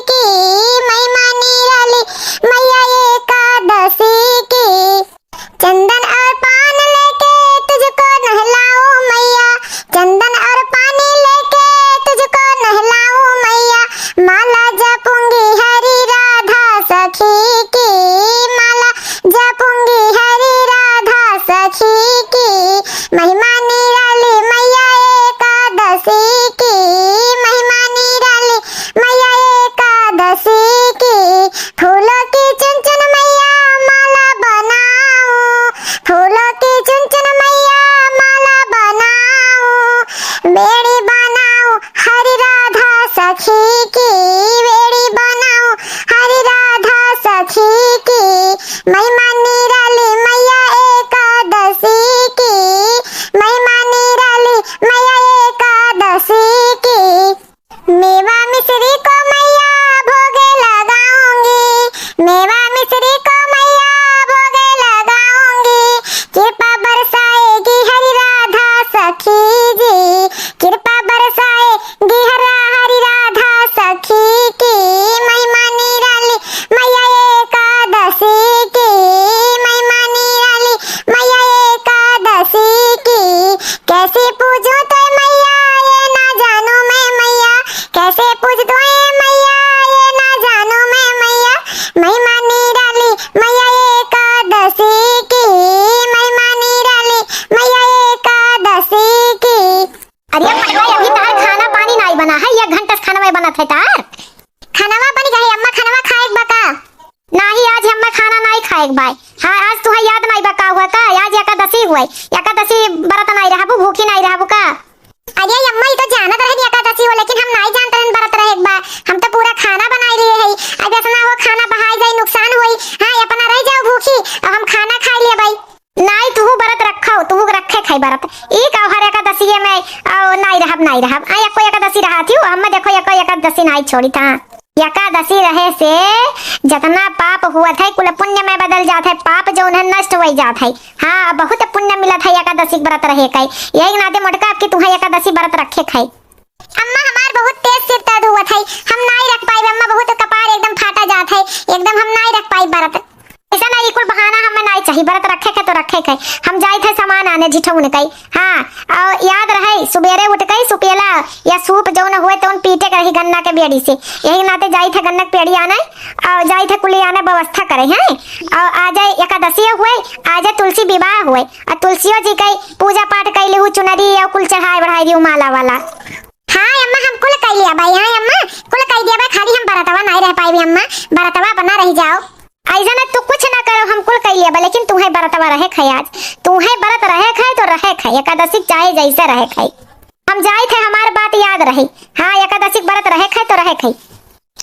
की महिमा निराली मैया एकादशी की। चंदन और पान लेके तुझको नहलाऊं मैया, चंदन और पानी लेके तुझको नहलाऊं मैया। माला जपूंगी हरी राधा सखी की, माला जपूंगी हरी राधा सखी की। महिमा निराली मैया एकादशी की, महिमा निराली मैया एकादशी की। फूलों की चुन चुन मैया माला बनाऊं, फूलों की चुन चुन मैया माला बनाऊं। बेड़ी बनाऊं हरी राधा सखी की, बेड़ी बनाऊं हरी राधा सखी की। महिमा निराली मैया एकादशी की, महिमा निराली मैया एकादशी की। मेवा मिश्री को मैया भोगे लगाऊंगी, मेवा मिश्री को मैया भोगे लगाऊंगी। कृपा बरसाएगी हरी राधा सखी जी, कृपा बरसाएगी हरी राधा सखी की। महिमा निराली मैया एकादशी की, महिमा निराली मैया एकादशी की। कैसे पूजूं तो मैया ये ना जानूं मैं मैया, कैसे पूज दो मैया ये ना जानूं मैं मैया। महिमा निराली मैया एकादशी की, महिमा निराली मैया एकादशी की। अरे भाई अभी तार खाना पानी नहीं बना है, 1 घंटा से खाना बनत है तार। खानावा बनी गई अम्मा, खानावा खाएक बका नहीं आज हम खाना नहीं खाएक भाई। हाँ आज तुहे याद नहीं बका हुआ था, आज एकादशी हुई, एकादशी व्रत नहीं रहबू, भूखी नहीं रहबू का। अरे अम्मा ये तो जानत रहे एकादशी हो, लेकिन हम नहीं जानते रहन व्रत रहेक बा। हम तो पूरा खाना बनाई रहे है, अब ऐसा ना हो खाना बहाई जाए नुकसान होई। हां अपना रह जाओ भूखी, अब हम खाना खा लिए भाई। नहीं तू व्रत रखो, तू रखे खाई व्रत एक हर एकादशी में नहीं रहब आ एको एकादशी रहा थी हम देखो एको एकादशी नहीं छोड़ी था। एकादशी रहे से जितना पाप हुआ था कुल पुण्य में बदल जाता है, पाप जो उन्हें नष्ट हो जाता है। हाँ बहुत पुण्य मिला था एकादशी व्रत रहे कई, यही नाते मोटका आपकी तुम्हें एकादशी व्रत रखे खाई। अम्मा हमार बहुत तेज सिर दर्द हुआ था, हम नहीं रख पाई अम्मा, बहुत कपार एकदम फाटा जात है, एकदम हम नहीं रख पाई व्रत। ऐसा नहीं कुल बहाना हमें नहीं चाहिए, व्रत रखे के तो रखे के। हम जाए थे सामान आने जिठौन कई। हाँ और याद रहे सुबेरे उठ गई सुपेला या सूप जो न हुए तो उन पीटे कर ही गन्ना के बेड़ी से, यही नाते जाए थे गन्ना के पेड़ी आने और जाए थे कुली आने व्यवस्था करे हैं। और आ जाए एकादशी हुए, आ जाए तुलसी विवाह हुए और तुलसियों जी कई पूजा पाठ कैले हूँ, चुनरी और कुल चढ़ाई बढ़ाई दी माला वाला। हाँ अम्मा हम कुल कर लिया भाई, हाँ अम्मा कुल कर दिया भाई, खाली हम व्रतवा नहीं रह पाई अम्मा, व्रतवा बना रह जाओ। ऐसा ना तू कुछ ना करो, हम कुल कर लिया लेकिन तुम्हें व्रतवा रहे खाई, आज तुम्हें व्रत रहे खाए तो रहे खाई, एकादशी चाहे जैसे रहे खाई। हम जाए थे हमारी बात याद रही। हाँ एकादशी व्रत रहे खाए तो रहे खाई।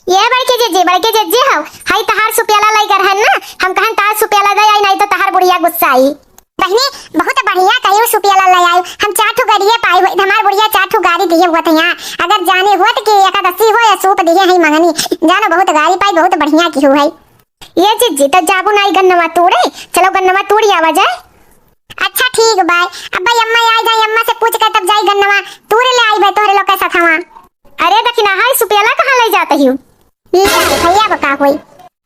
ये बड़के जे हो हाई तहार सुप्याला लाई कर है ना, हम कहन तार सुप्याला दे आई नहीं तो तहार बुढ़िया गुस्सा आई। बहनी बहुत बढ़िया कहियो सुपियाला ले आयो, हम 4 ठो गाड़ियां पाई हुई, हमार बुढ़िया 4 ठो गाड़ी दिए हुआ था यहाँ। अगर जाने हुआ तो कि एकादशी हो या सूप दिए है मंगनी, जानो बहुत गाड़ी पाई, बहुत बढ़िया की है। ये जी तो जाबू नहीं गन्नवा तोड़े, चलो गन्नवा तोड़ी आवा जाए। अच्छा ठीक भाई, अब भाई अम्मा आ जाए, अम्मा से पूछ कर तब जाई गन्नवा तोड़े ले आई भाई तोरे लोग के साथ हवा। अरे दक्षिणा हाय सुपेला कहाँ ले जाते ही ले भैया बका कोई।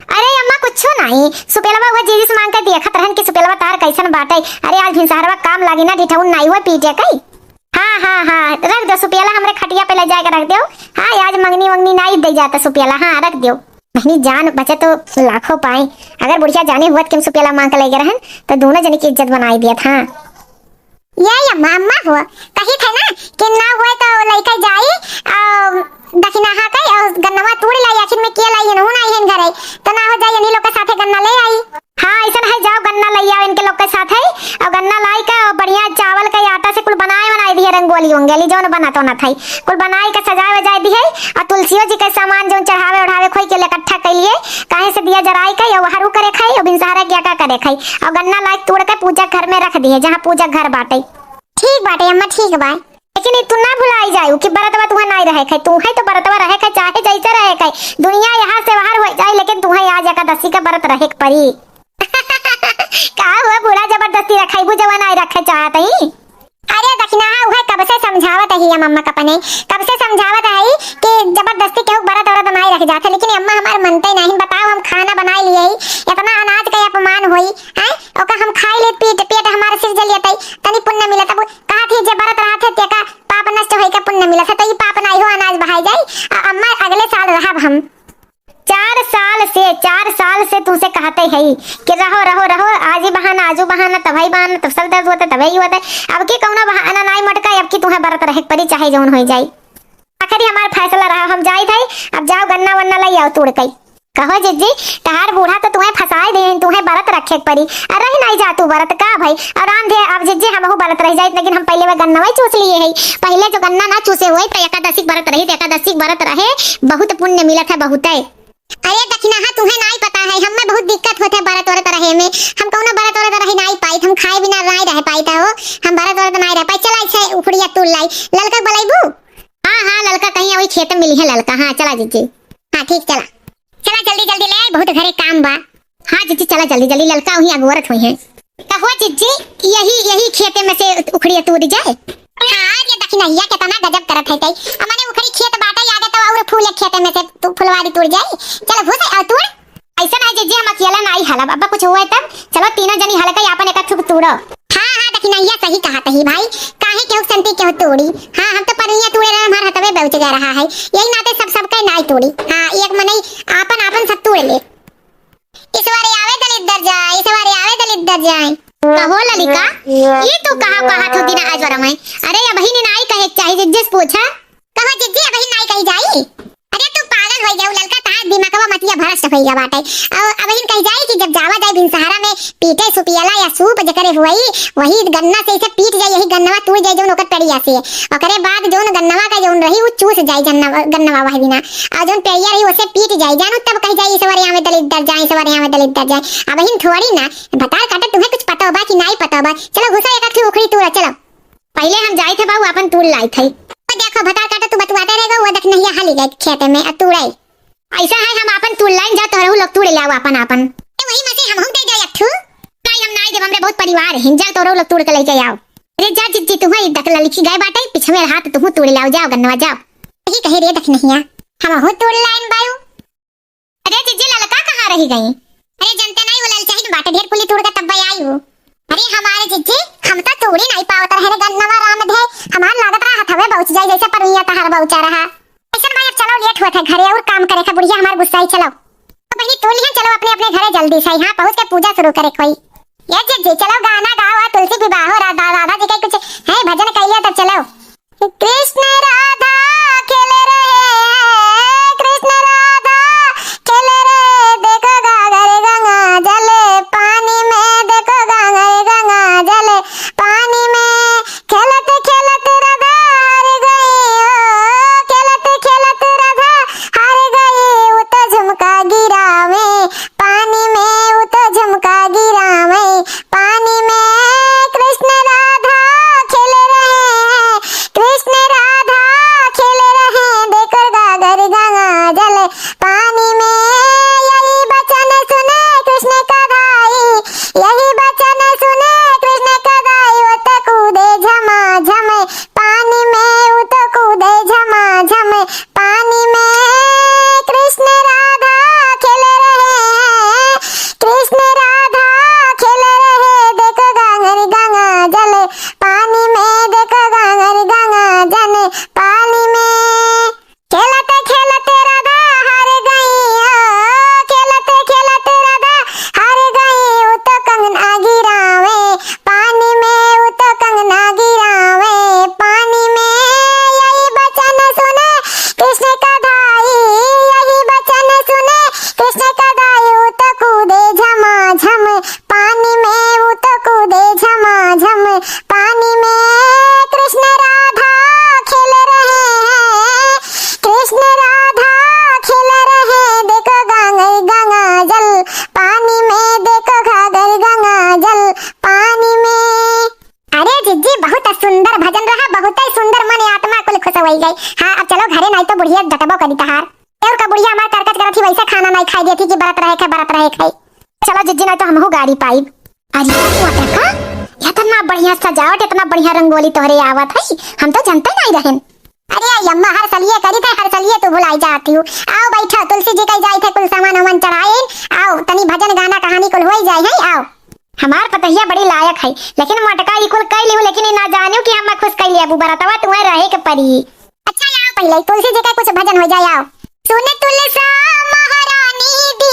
अरे अम्मा कुछ नहीं, सुपेलवा हुआ जीजी से मांग के देखत रहन कि सुपेलवा तार कैसन बाटे। अरे आज भिनसारवा काम लागी ना डिठौन नहीं हुआ पीटे कई। हाँ रख दो सुपेला, हमरे खटिया पे ले जाके रख दो। हाँ आज मंगनी वंगनी नहीं दे जाता सुपेला, हाँ रख दो। नहीं जान बचे तो लाखों पाए, अगर बुढ़िया जाने हुआ कि सुपेला मांग के ले गए रहन तो दोनों जने की इज्जत बनाई दिया था। ये अम्मा हुआ कही थे ना कि ना हुए तो लइका जाई और दक्षिणा हा कई और गन्नवा तोड़ लाई, आखिर में के लाई न नहीं है घरे तो ना हो जाए इन्हीं लोग के साथे गन्ना ले आई। हाँ ऐसा है जाओ गन्ना ले आओ इनके लोग के साथ है और गन्ना लाई का और बढ़िया चावल का आटा से कुल बनाई दिए रंगोली वंगोली जो न बना तो ना था कुल बनाई के सजाए वजाए दी है। और तुलसियों जी के सामान जो चढ़ावे उठावे खोई के इकट्ठा कर लिए कहीं से दिया जराई का और हरू करे खाई और बिनसारा क्या करे खाई और गन्ना लाई तोड़ के पूजा घर में रख दिए जहाँ पूजा घर बाटे। ठीक बाटे अम्मा ठीक बा, लेकिन तू ना भुलाई जाऊ कि बरतवा तुहा नहीं रहे खाई, तू है तो बरतवा रहे खाई चाहे जैसे रहे खाई, दुनिया यहाँ से बाहर हो जाए लेकिन तू है आज एकादशी का व्रत रहे पड़ी। का हुआ बूढ़ा जबरदस्ती रखाई बु जवान आई रखे चाहत ही। अरे दक्षिणा है कब से समझावत है मम्मा कपने, कब से समझावत है कि जबरदस्ती केहू व्रत औरत नहीं रख जाते 4 साल से तुमसे कहते है कि रहो रहो रहो, आज ही बहाना आजू बहाना तभी बहाना, तब सर दर्द होता तभी ही होता है। अब की कौना बहाना नहीं मटका, अब की तुम्हें बरत रहे परी चाहे जौन हो जाए। आखिर हमारा फैसला रहा, हम जाए थे, अब जाओ गन्ना वन्ना लाई आओ तोड़ कई। कहो जिज्जी तहार बूढ़ा तो तुम्हें फंसाए दे, तुम्हें बरत रखे परी। अरे ही नहीं जा तू बरत का भाई आराम दे। अब जिज्जी हम बरत रह जाए, लेकिन हम पहले में गन्ना वही चूस लिए है। पहले जो गन्ना ना चूसे हुए तो एकादशी बरत रही, एकादशी बरत रहे बहुत पुण्य मिलत है बहुत है। अरे दक्षिणा तुम्हें नहीं पता है, हमें बहुत दिक्कत होते बरत वरत रहे में। हम कौन बरत वरत रह नहीं पाई, हम खाए बिना नहीं रह पाई था हो, हम बरत वरत नहीं रह पाई। चला इसे उखड़िया तू लाई ललका बलाईबू। हाँ ललका कहीं वही खेत में मिली है ललका। हाँ चला जिज्जी, हाँ ठीक चला चला जल्दी जल्दी ले आई, बहुत घरे काम बा। हाँ जिज्जी चला जल्दी जल्दी, ललका वही अगवरत हुई है। कहो जिज्जी यही खेते में से उखड़िया तोड़ जाए। हाँ ये दक्षिणा कितना गजब करत है, हमने उखड़ी खेत बाटा याद तो और फूल खेते में से तू फुलवारी तोड़ जाए। चलो भूस और तोड़। ऐसा नहीं जिज्जी हम अकेला नहीं हलब, अब कुछ हुआ है तब चलो तीनों जनी हलका अपन एक थुक तोड़ो। हाँ दक्षिणा सही कहा तही भाई, काहे केहू संती केहू तोड़ी। हाँ हम तो परिया तोड़े रहे, हमार हथवे बेच जा रहा है, यही नाते सबके नहीं तोड़ी। हाँ एक मनई आपन आपन सब तोड़ ले। इस बारे आवे दलित दर जाए, इस बारे आवे दलित दर जाए। कहो ललिका ये तो कहा थो दिन आज वरा में। अरे अब ही नहीं कहे चाहिए जिज्जी से पूछा। कहो जिज्जी अब ही नहीं कही जाई। अरे तू पागल हो जाऊ ललका, तार दिमागवा मतिया भ्रष्ट होइगा बाटे। और अब ही कही जाई कि जब जावा जाए बिन सहारा में पीटे सुपियाला या सूप जकरे हुई वही गन्ना से इसे पीट जाए, यही गन्नवा तोड़ जाए जोन ओकर पेड़िया से। ओकरे बाद जोन गन्नवा का जोन रही वो चूस जाए गन्नवा वही बिना, और जोन पेड़िया रही उसे पीट जाए जानो, तब कही जाए इस बारे में दलित दर जाए, इस बारे में दलित दर जाए। अब ही थोड़ी ना बता काटे तुम्हें कुछ पता होगा कि नहीं पता होगा। चलो घुसा एक उखड़ी तोड़। चलो पहले हम जाए थे बाबू अपन तोड़ लाई थे। देखो बता काटे तू बतवाते रहेगा, वो देख नहीं हाली गए खेते में तोड़ाई। ऐसा है हम अपन तोड़ लाइन जा तो लोग तोड़ ले आओ अपन अपन। वही में से हम दे दे अठू। नहीं हम नहीं देब, हमरे बहुत परिवार है, जा तो लोग तोड़ के ले जाओ। अरे जा जिज्जी तुम्हें दक लिखी गए बाटे पीछे में हाथ तुम तोड़ ले आओ, जाओ गन्नवा जाओ। यही कही रे देख नहीं हम हो तोड़ लाइन बायू। अरे जिज्जी ललका कहां रही गई? अरे जनता नहीं वो लल चाहिए बाटे ढेर पुली तोड़ के तब आई हो। अरे हमारे जिज्जी हम तो तोड़ी नहीं पावत रहे गन्नवा राम दे, हमार लागत रहा हथवे बहुच जाए जैसे परमिया तहार बहुचा रहा। ऐसा भाई अब चलो लेट होत है घरे और काम करे का बुढ़िया हमार गुस्सा ही। चलो तो बहनी तोड़ लिया, चलो अपने अपने घरे जल्दी से यहां पहुंच के पूजा शुरू करे कोई। ये जिज्जी चलो गाना गाओ और तुलसी विवाह हो राधा जी का कुछ है भजन कहिए तब चलो। कृष्ण राधा खेले रहे, कृष्ण राधा खेले रहे, देखो गागर गंगा जले पानी में, देखो गागर गंगा जले पानी में, खेलते खेलते राधा हार गई, खेलते खेलते राधा हार गई, वो तो झुमका गिरा में पानी में, वो तो झुमका गिरा में पानी में। कृष्ण राधा खेले रहे, कृष्ण राधा खेले रहे, देखो गागर गंगा जले पानी में, यही बचन सुने कृष्ण का भाई, यही बचन सुने कृष्ण का भाई, वो तो कूदे झमा झम पानी में, वो तो कूदे झमा झम पानी में। कृष्ण राधा खेले रहे, कृष्ण राधा खेले रहे, देखो गागर गंगा जले पानी में, देखो गागर गंगा जले पानी में। खेलते खेलते राधा हार गई, खेलते खेलते राधा हार गई, वो तो कंगना गिरावे पानी में, वो तो कंगना गिरावे पानी में। यही बचन सुने कृष्ण का भाई, यही बचन सुने कृष्ण का भाई, वो तो कूदे झमा झम पानी में, वो तो कूदे झमा झम पानी में। कृष्ण राधा खेले रहे, कृष्ण राधा खेले रहे, देखो गागर गंगा जल पानी में, देखो गागर गंगा जल पानी में। अरे जिज्जी बहुत सुंदर भजन रहा, बहुत ही सुंदर, मन आत्मा कुल खुश हो गई। हाँ अब चलो घरे नहीं तो बुढ़िया डटबो करी तहार, और का बुढ़िया हमार करकट करत थी वैसे खाना नहीं खाई देती कि बरत रहे खाई। चलो जिज्जी नहीं तो हमहू गाड़ी पाई। अरे का इतना बढ़िया सजावट, इतना बढ़िया रंगोली तोहरे आवत है, हम तो जानते नहीं रहन। अरे अम्मा हर सलिए करी थे, हर सलिए तू भुलाई जाती हूँ। आओ बैठो तुलसी जी कही जाई थे कुल सामान वामान चढ़ाए, आओ तनी भजन गाना कहानी कुल हो जाए है। आओ हमार पतहिया बड़ी लायक है, लेकिन मटका इकुल कई लिहू, लेकिन ना जानियो कि हम खुश कई लिया बरतवा तुम्हें रहे के परी। अच्छा आओ पहले तुलसी जी का कुछ भजन हो जाए। आओ सुन तुलसा महारानी दी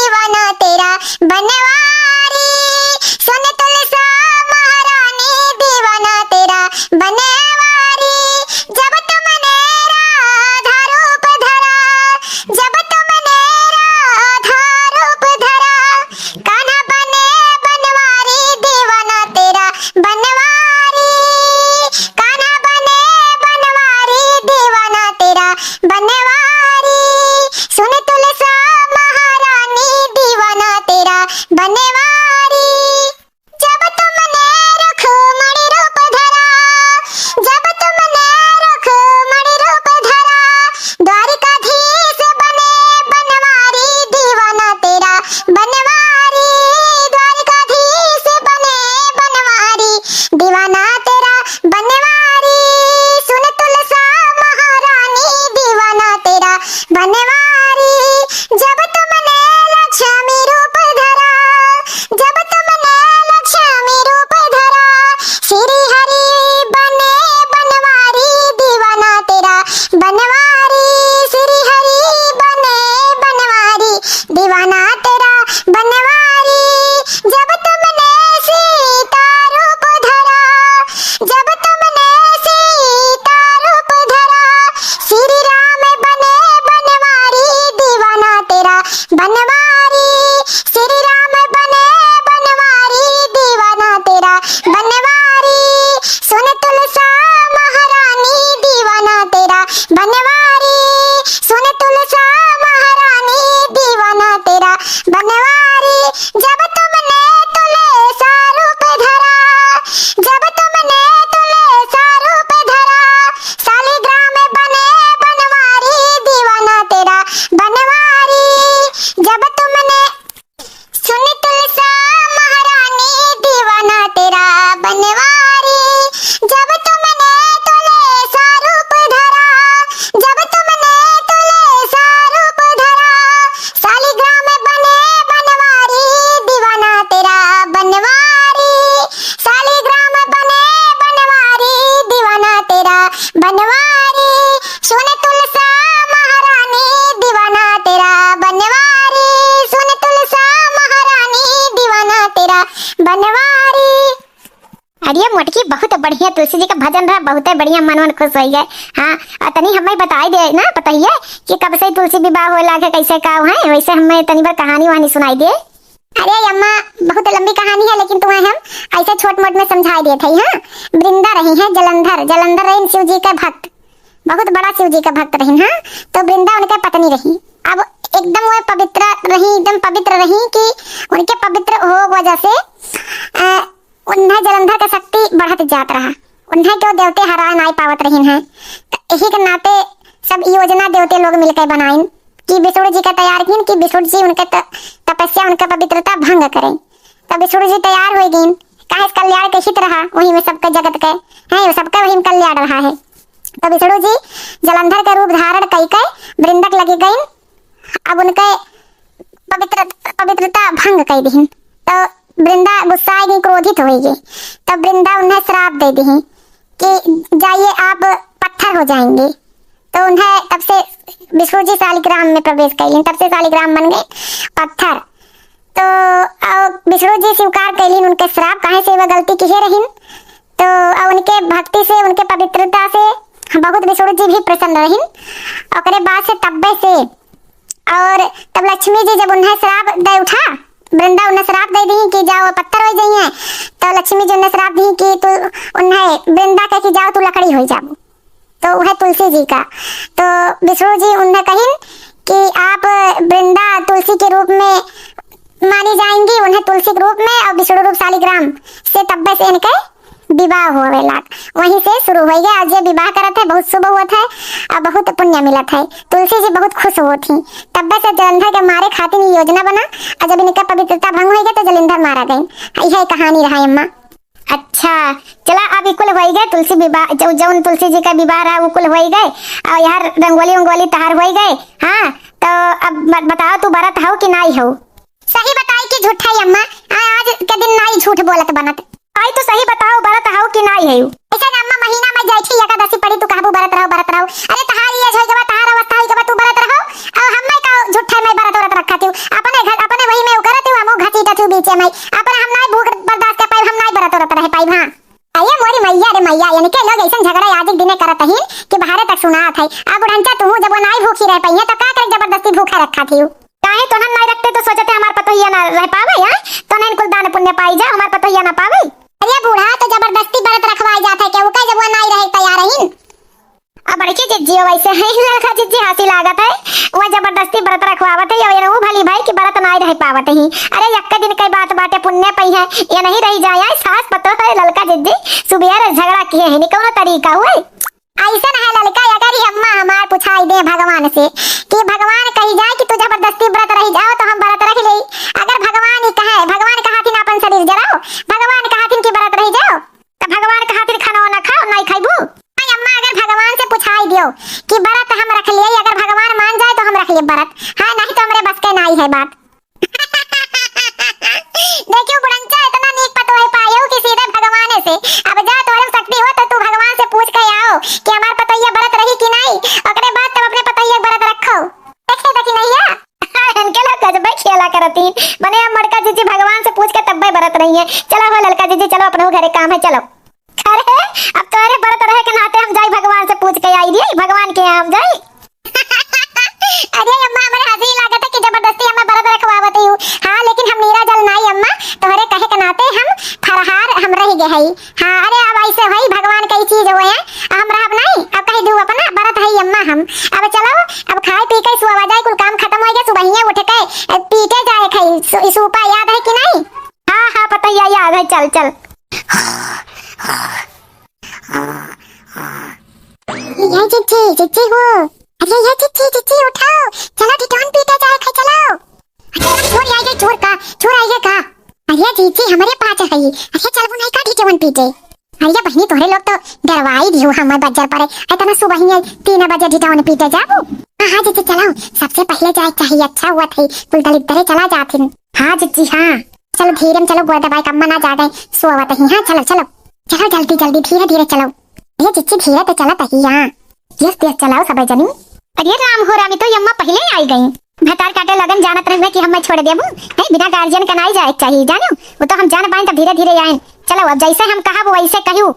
बहुत बढ़िया तुलसी जी का भजन रहा, बहुत बढ़िया, मन खुश हो गए। हाँ, तनी हमें बताई दे ना, बताइए कि कब से तुलसी विवाह हो लागे, कैसे का है, वैसे हमें तनी बार कहानी वहानी सुनाई दे। अरे अम्मा, बहुत लंबी कहानी है, लेकिन तुम्हें हम ऐसे छोट मोट में समझा दिए थे। हाँ, वृंदा रही है जलंधर, जलंधर रही शिव जी का भक्त, बहुत बड़ा शिव जी का भक्त रही। हाँ, तो वृंदा उनके पत्नी रही। अब एकदम वो पवित्र रही, एकदम पवित्र रही कि उनके पवित्र हो वजह से उन्हें जलंधर का शक्ति बढ़त जात रहा। उन्हें क्यों देवते हरा नहीं पावत रही हैं, तो यही के नाते सब योजना देवते लोग मिलकर बनाइन कि विष्णु जी का तैयार किन कि विष्णु जी उनके तपस्या, उनका पवित्रता भंग करें। तब विष्णु जी तैयार हो गई, काहे कल्याण के हित रहा, वही में सबके जगत के है, सबका वही में कल्याण रहा है। तो विष्णु जी जलंधर का रूप धारण कई वृंदक लगी गई। अब उनके पवित्रता भंग कर दी, तो वृंदा गुस्सा गई, क्रोधित हो गई। तब वृंदा उन्हें श्राप दे दी कि जाइए आप पत्थर हो जाएंगे। तो उन्हें तब से विष्णु जी शालिग्राम में प्रवेश कर, तब से शालिग्राम बन गए पत्थर। तो विष्णु जी स्वीकार कर उनके श्राप, काहे से वह गलती की रही। तो उनके भक्ति से, उनके पवित्रता से बहुत विष्णु जी भी प्रसन्न रही। और बाद से तब्बे से और तब लक्ष्मी जी जब उन्हें श्राप दे उठा, वृंदा उन्हें श्राप दे दी कि जाओ पत्थर हो जाइए। तो लक्ष्मी जी उन्हें श्राप दी कि तू उन्हें वृंदा कह कि जाओ तू लकड़ी हो जाओ, तो वह तुलसी जी का। तो विष्णु जी उन्हें कही कि आप वृंदा तुलसी के रूप में मानी जाएंगी, उन्हें तुलसी के रूप में, और विष्णु रूप शालिग्राम से तब्बे से इनके विवाह हुए लाग, वहीं से शुरू हो गया। आज ये विवाह करत है, बहुत शुभ हुआ था और बहुत पुण्य मिला था। तुलसी जी बहुत खुश हुई थी। तब्बे से जलंधर के मारे खातिर योजना बना, और जब इनका पवित्रता भंग हो गया तो जलंधर मारा गए। यह कहानी रहा अम्मा। अच्छा, चला अब इकुल हो गए तुलसी विवाह, जो तुलसी जी का विवाह रहा वो कुल हो गए, और यार रंगोली उंगोली तहार हो गए। हाँ, तो अब बताओ तू बरत हो कि नहीं हो? सही बताई कि झूठा ही अम्मा? आज के दिन नहीं झूठ बोलत बनत। आई तो सही बताओ, बरत हो कि नहीं है? ऐसा अम्मा महीना में जाई थी एकादशी पड़ी, तू कहबू बरत रहो बरत रहो। अरे तहारी एज होई के बाद, तहार अवस्था होई के बाद तू बरत रहो, और हम्मे का झूठा में बरत वरत रखत हूं। अपने घर अपने वही में करत हूं, हमो घसीटत हूं बीचे में। अपन हम नहीं भूख बर्दाश्त कर पाई, हम नहीं बरत वरत रह पाई। हां, आये मोरी मैया रे मैया, यानी के लोग ऐसा झगड़ा आज एक दिने करत हइन कि बाहर तक सुनात है। अब बुढ़ंचा तू जब नहीं भूखी रह पाई है तो का करे जबरदस्ती भूखा रखा थी। काहे तो हम नहीं रखते तो सोचते हमार पतोहिया ना रह पावे। हां, तो नहीं कुल दान पुण्य पाई जा, हमार पतोहिया ना पावे। अरे बूढ़ा तो जबरदस्ती बरत रखवाई जाता है, क्या वो का जब वो नहीं रहे तैयार रहीन। अब बड़की जिज्जी वैसे है, लड़का जिज्जी हंसी लागत है, वो जबरदस्ती व्रत रखवावत है, ये वो भली भाई कि व्रत नहीं रह पावत ही। अरे यक्का दिन कई बात बाटे पुण्य पई है, ये नहीं रही जाए सास पतो है लड़का जिज्जी सुबह झगड़ा किए है, निकौनो तरीका हुए ऐसा है लड़का। अगर ही अम्मा हमार पूछाई दे भगवान से कि भगवान कही जाए कि तू जबरदस्ती व्रत रही जाओ तो हम व्रत रख ले। अगर भगवान ही कहे, भगवान कहाथिन अपन शरीर जराओ, भगवान कहाथिन की व्रत रही जाओ, तो भगवान कहाथिन खाना ना खाओ नहीं खाइबू। अम्मा अगर भगवान से पूछाई दियो कि व्रत हम रख लिए, अगर भगवान मान जाए तो हम रख लिए व्रत। हाँ, नहीं तो हमारे बस के नहीं है बात। देखियो बुढ़ंचा इतना नीक पतो है पायो कि सीधे भगवान से। अब जा तोरे शक्ति हो तो तू भगवान से पूछ के आओ कि हमार पतोहिया व्रत रही कि नहीं, ओकरे बाद तब अपने पतोहिया व्रत रखो। देखे देखी नहीं है इनके लोग गजब खेला करती मने। अब मड़का जीजी भगवान से पूछ के तब व्रत रही है। चलो हो लड़का जीजी, चलो अपने घरे काम है, चलो। अरे अब तोरे व्रत रहे के नाते हम जाई भगवान से पूछ के आई दी, भगवान के यहाँ हम जाई। अरे अम्मा हमारे हंसी लागत है कि जबरदस्ती हमें व्रत रखवावत हूं। हाँ, लेकिन हम नीरा जल नहीं अम्मा, तोहरे कहे के नाते हम फरहार हम रह गए हई। हाँ, अरे अब ऐसे होई भगवान कई चीज हुए हैं, हम रहब नहीं। अब कह दू अपना व्रत हई अम्मा हम। अब चलो, अब खाए पी के सुवा जाए, कुल काम खत्म हो गया, सुबह उठ के पी के जाए खाई। सूपा याद है कि नहीं? हाँ हाँ पता याद है, चल चल। ये चिट्ठी हो। अरे ये चिट्ठी उठाओ, चलो ढिढोन पीटे जाए खाई चलो। अरे चोर आ गए, चोर आ गए का। अरे चिट्ठी हमारे पास है। अरे चल वो नहीं का ढिढोन पीटे। अरे बहनी तोरे लोग तो डरवाई दियो हमारे बजार पर। इतना सुबह ही 3 बजे ढिढोन पीटे जाबू। हाँ चिट्ठी चलाओ, सबसे पहले जाए चाहिए, अच्छा हुआ थे कुल दलित तरह चला जाते। हाँ चिट्ठी हाँ, चलो धीरे में चलो, गोड़ दबाई कम्मा ना जा गए सोवत ही। हाँ चलो चलो चलो, जल्दी जल्दी धीरे धीरे चलो। ये चिट्ठी धीरे तो चलत ही। हाँ यस यस चलाओ सब जनी। अरे राम हो रामी, तो यम्मा पहले ही आई गई। भतार काटे लगन जानत रहे कि हम छोड़ देबू नहीं, बिना गार्जियन का नहीं जाए चाहिए जानो। वो तो हम जान पाए तब धीरे धीरे आए। चलो अब जैसे हम कहा वो वैसे कहूँ।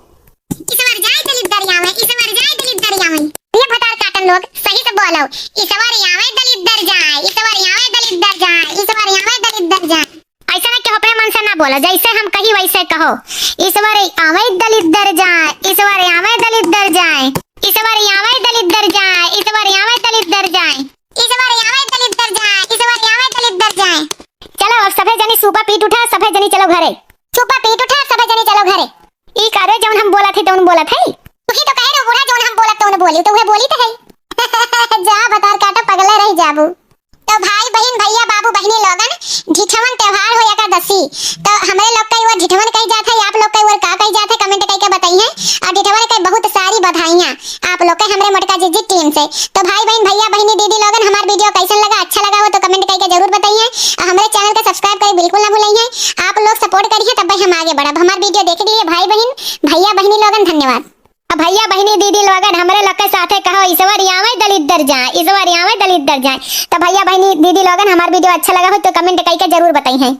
दरिया में, इस बार जाए दलित दरिया में। ये भटार काटन लोग सही से बोलो, इस बार आवे दलित दर जाए, इस बार आवे दलित दर जाए, इस बार आवे दलित दर जाए। ऐसा नहीं कि अपने मन से ना बोलो, जैसे हम कही वैसे कहो। इस बार आवे दलित दर जाए, इस बार आवे दलित दर जाए, इस बार आवे दलित दर जाए, इस बार आवे दलित दर जाए, इस बार आवे दलित दर जाए, इस बार आवे दलित दर जाए। चलो अब सफेद जनी सूपा पीट उठा, सफेद जनी चलो घरे। सूपा पीट उठा, सफेद जनी चलो घरे। ई करे जौन हम बोला थे तौन बोला थे। तू ही तो कह रहे हो बूढ़ा, जो हम बोला तो बोली तो वह बोली तो है। जा भटार काटो पगला रह जाबू। तो भाई बहन भैया बाबू बहनी लोगन, झिठवन त्योहार हो एकादशी, तो हमरे लोग का वो झिठवन कही जात है, आप लोग का वो का कही जात है, कमेंट करके बताइए। और झिठवन के बहुत सारी बधाइयां आप लोग के हमरे मटका जिजी टीम से। तो भाई बहन भैया बहनी दीदी लोगन, हमारा वीडियो कैसा लगा, अच्छा लगा हो तो कमेंट करके जरूर बताइए। और हमारे चैनल को सब्सक्राइब करे बिल्कुल ना भूलिए। आप लोग सपोर्ट करिए तब हम आगे बढ़ब। हमारा वीडियो देखे के लिए भाई बहन भैया बहनी लोगन धन्यवाद। अब भैया बहनी दीदी लोगन हमरे लोग के साथे कहो इस बार आवे दलित दर जाए, इस बार आवे दलित दर जाए। तो भैया बहनी दीदी लोगन हमारा वीडियो अच्छा लगा हो तो कमेंट करके जरूर बताइए।